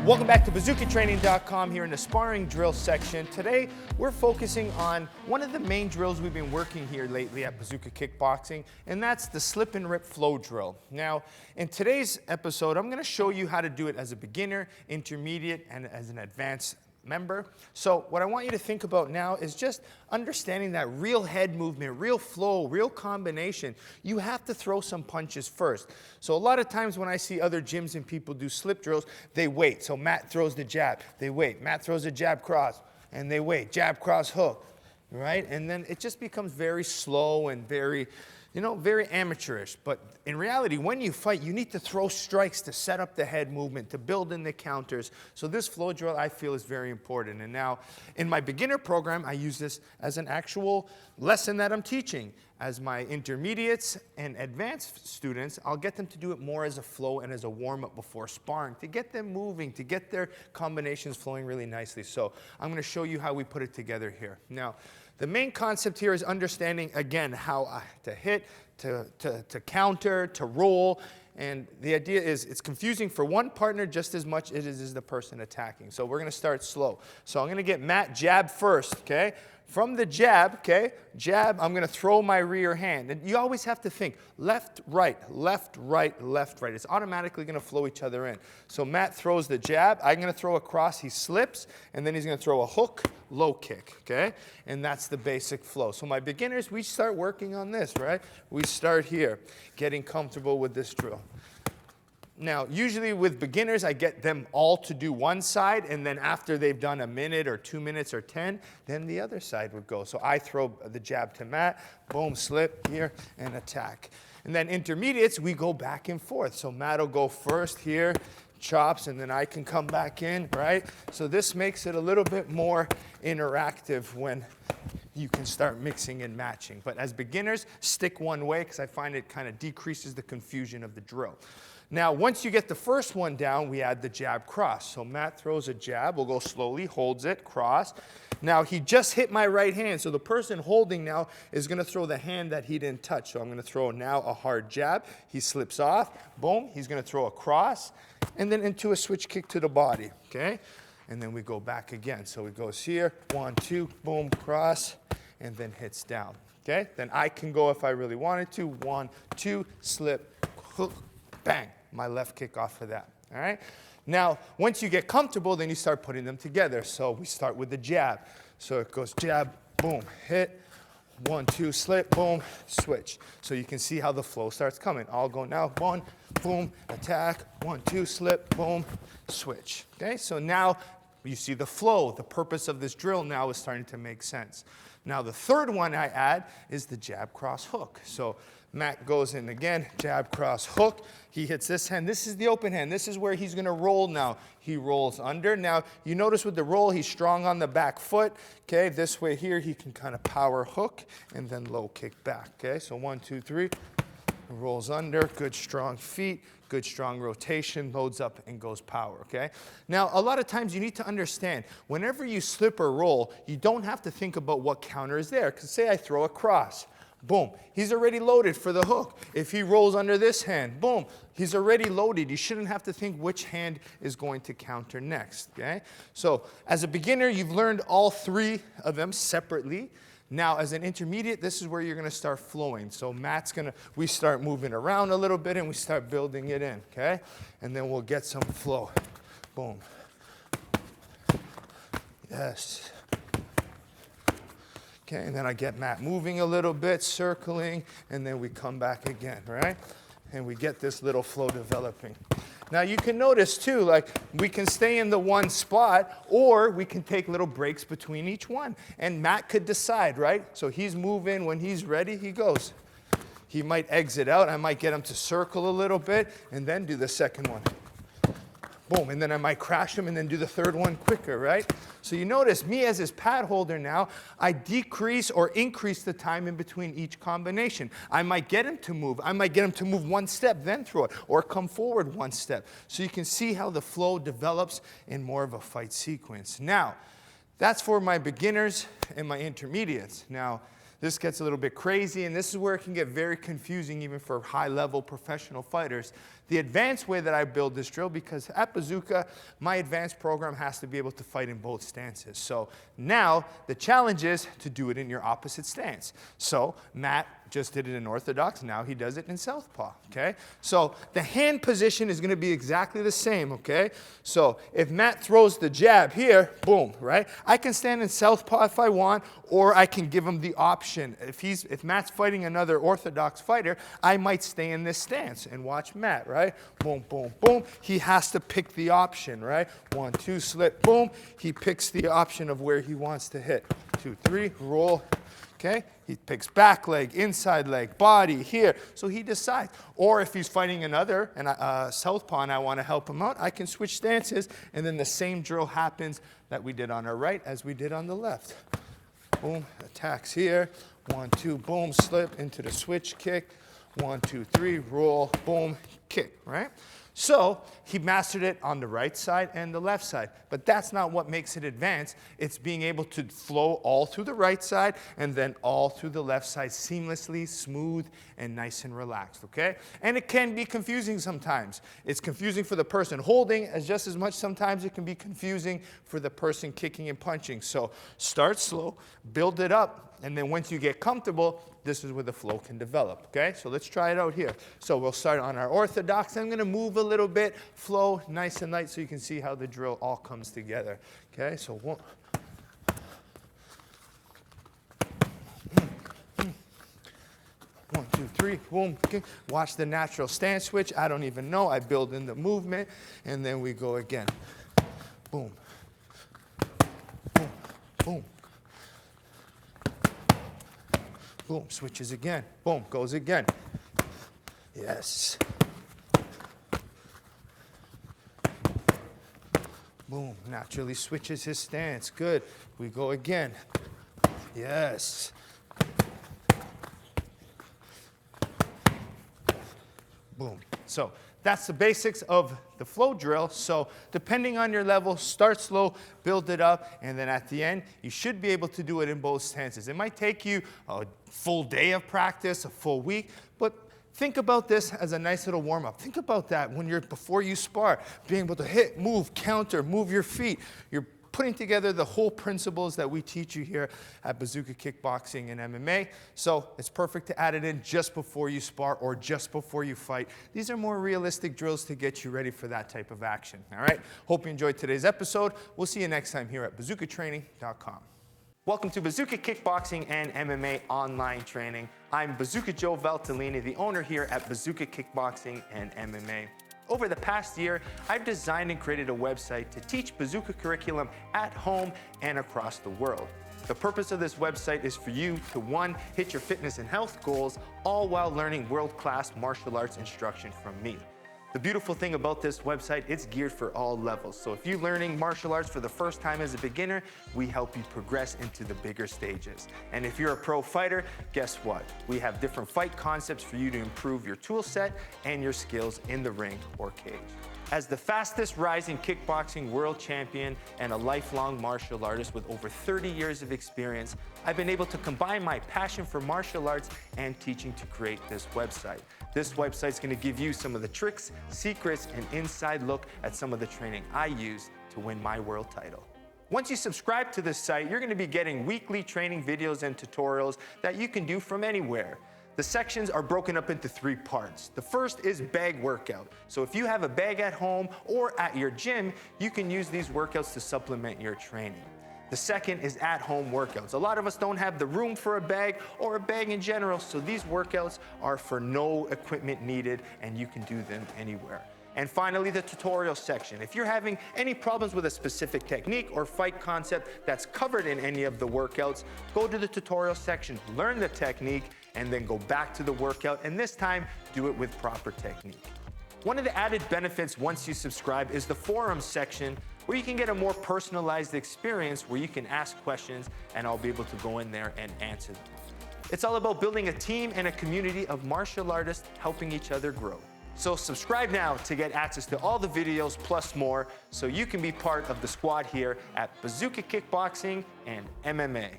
Welcome back to bazookatraining.com here in the sparring drill section. Today, we're focusing on one of the main drills we've been working here lately at Bazooka Kickboxing, and that's the slip and rip flow drill. Now, in today's episode, I'm gonna show you how to do it as a beginner, intermediate, and as an advanced member. So what I want you to think about now is just understanding that real head movement, real flow, real combination. You have to throw some punches first. So a lot of times when I see other gyms and people do slip drills, they wait. So Matt throws the jab, they wait. Matt throws a jab cross, and they wait. Jab cross hook, right? And then it just becomes very slow and very, very amateurish. But in reality, when you fight, you need to throw strikes to set up the head movement, to build in the counters. So this flow drill, I feel, is very important. And now, in my beginner program, I use this as an actual lesson that I'm teaching. As my intermediates and advanced students, I'll get them to do it more as a flow and as a warm-up before sparring, to get them moving, to get their combinations flowing really nicely. So I'm going to show you how we put it together here. Now, the main concept here is understanding, again, how to hit, to counter, to roll. And the idea is it's confusing for one partner just as much as it is the person attacking. So we're going to start slow. So I'm going to get Matt jab first, okay? From the jab, okay, jab, I'm going to throw my rear hand. And you always have to think left, right, left, right, left, right. It's automatically going to flow each other in. So Matt throws the jab. I'm going to throw a cross. He slips, and then he's going to throw a hook, low kick, okay? And that's the basic flow. So my beginners, we start working on this, right? We start here, getting comfortable with this drill. Now, usually with beginners, I get them all to do one side, and then after they've done a minute or 2 minutes or 10, then the other side would go. So I throw the jab to Matt, boom, slip here, and attack. And then intermediates, we go back and forth. So Matt will go first here, chops, and then I can come back in, right? So this makes it a little bit more interactive when you can start mixing and matching. But as beginners, stick one way, because I find it kind of decreases the confusion of the drill. Now, once you get the first one down, we add the jab cross. So Matt throws a jab, we'll go slowly, holds it, cross. Now, he just hit my right hand, so the person holding now is gonna throw the hand that he didn't touch. So I'm gonna throw now a hard jab. He slips off, boom, he's gonna throw a cross, and then into a switch kick to the body, okay? And then we go back again. So it goes here, 1, 2, boom, cross, and then hits down, okay? Then I can go if I really wanted to, 1, 2, slip, hook, bang. My left kick off of that, all right? Now, once you get comfortable, then you start putting them together. So we start with the jab. So it goes jab, boom, hit, 1, 2, slip, boom, switch. So you can see how the flow starts coming. I'll go now, 1, boom, attack, 1, 2, slip, boom, switch, okay? So now you see the flow. The purpose of this drill now is starting to make sense. Now the third one I add is the jab cross hook. So Matt goes in again, jab cross hook. He hits this hand. This is the open hand. This is where he's going to roll now. He rolls under. Now, you notice with the roll, he's strong on the back foot. Okay, this way here, he can kind of power hook and then low kick back. Okay, so 1, 2, 3. Rolls under, good strong feet, good strong rotation, loads up and goes power, okay? Now, a lot of times you need to understand, whenever you slip or roll, you don't have to think about what counter is there. Because say I throw a cross. Boom, he's already loaded for the hook. If he rolls under this hand, boom, he's already loaded. You shouldn't have to think which hand is going to counter next, okay? So as a beginner, you've learned all three of them separately. Now, as an intermediate, this is where you're gonna start flowing. So we start moving around a little bit and we start building it in, okay? And then we'll get some flow. Boom. Yes. Okay, and then I get Matt moving a little bit, circling, and then we come back again, right? And we get this little flow developing. Now you can notice too, like we can stay in the one spot or we can take little breaks between each one. And Matt could decide, right? So he's moving, when he's ready, he goes. He might exit out, I might get him to circle a little bit and then do the second one. Boom, and then I might crash him and then do the third one quicker, right? So you notice me as his pad holder now, I decrease or increase the time in between each combination. I might get him to move. I might get him to move one step, then throw it, or come forward one step. So you can see how the flow develops in more of a fight sequence. Now, that's for my beginners and my intermediates. Now, this gets a little bit crazy, and this is where it can get very confusing even for high-level professional fighters. The advanced way that I build this drill, because at Bazooka, my advanced program has to be able to fight in both stances. So now the challenge is to do it in your opposite stance. So Matt just did it in orthodox, now he does it in southpaw, okay? So the hand position is gonna be exactly the same, okay? So if Matt throws the jab here, boom, right? I can stand in southpaw if I want, or I can give him the option. If Matt's fighting another orthodox fighter, I might stay in this stance and watch Matt, right? Boom, boom, boom. He has to pick the option, right? 1, 2, slip, boom. He picks the option of where he wants to hit. 2, 3, roll. Okay, he picks back leg, inside leg, body, here. So he decides. Or if he's fighting another southpaw and I want to help him out, I can switch stances, and then the same drill happens that we did on our right as we did on the left. Boom, attacks here. 1, 2, boom, slip into the switch kick. 1, 2, 3, roll, boom, kick, right? So he mastered it on the right side and the left side. But that's not what makes it advanced. It's being able to flow all through the right side and then all through the left side seamlessly, smooth, and nice and relaxed, okay? And it can be confusing sometimes. It's confusing for the person holding as just as much. Sometimes it can be confusing for the person kicking and punching. So start slow, build it up, and then once you get comfortable, this is where the flow can develop, okay? So let's try it out here. So we'll start on our orthodox. I'm gonna move a little bit, flow nice and light so you can see how the drill all comes together, okay? So 1, 2, 3, boom, okay. Watch the natural stance switch. I don't even know, I build in the movement, and then we go again. Boom, boom, boom. Boom, switches again. Boom, goes again. Yes. Boom, naturally switches his stance. Good. We go again. Yes. Boom. So that's the basics of the flow drill. So depending on your level, start slow, build it up, and then at the end, you should be able to do it in both stances. It might take you a full day of practice, a full week, but think about this as a nice little warm-up. Think about that before you spar, being able to hit, move, counter, move your feet. You're putting together the whole principles that we teach you here at Bazooka Kickboxing and MMA. So it's perfect to add it in just before you spar or just before you fight. These are more realistic drills to get you ready for that type of action. All right? Hope you enjoyed today's episode. We'll see you next time here at bazookatraining.com. Welcome to Bazooka Kickboxing and MMA online training. I'm Bazooka Joe Valtellini, the owner here at Bazooka Kickboxing and MMA. Over the past year, I've designed and created a website to teach Bazooka curriculum at home and across the world. The purpose of this website is for you to, 1, hit your fitness and health goals, all while learning world-class martial arts instruction from me. The beautiful thing about this website, it's geared for all levels. So if you're learning martial arts for the first time as a beginner, we help you progress into the bigger stages. And if you're a pro fighter, guess what? We have different fight concepts for you to improve your tool set and your skills in the ring or cage. As the fastest rising kickboxing world champion and a lifelong martial artist with over 30 years of experience, I've been able to combine my passion for martial arts and teaching to create this website. This website's gonna give you some of the tricks, secrets, and inside look at some of the training I use to win my world title. Once you subscribe to this site, you're gonna be getting weekly training videos and tutorials that you can do from anywhere. The sections are broken up into 3 parts. The first is bag workout. So if you have a bag at home or at your gym, you can use these workouts to supplement your training. The second is at-home workouts. A lot of us don't have the room for a bag or a bag in general, so these workouts are for no equipment needed and you can do them anywhere. And finally, the tutorial section. If you're having any problems with a specific technique or fight concept that's covered in any of the workouts, go to the tutorial section, learn the technique, and then go back to the workout, and this time, do it with proper technique. One of the added benefits once you subscribe is the forums section, where you can get a more personalized experience where you can ask questions and I'll be able to go in there and answer them. It's all about building a team and a community of martial artists helping each other grow. So subscribe now to get access to all the videos plus more so you can be part of the squad here at Bazooka Kickboxing and MMA.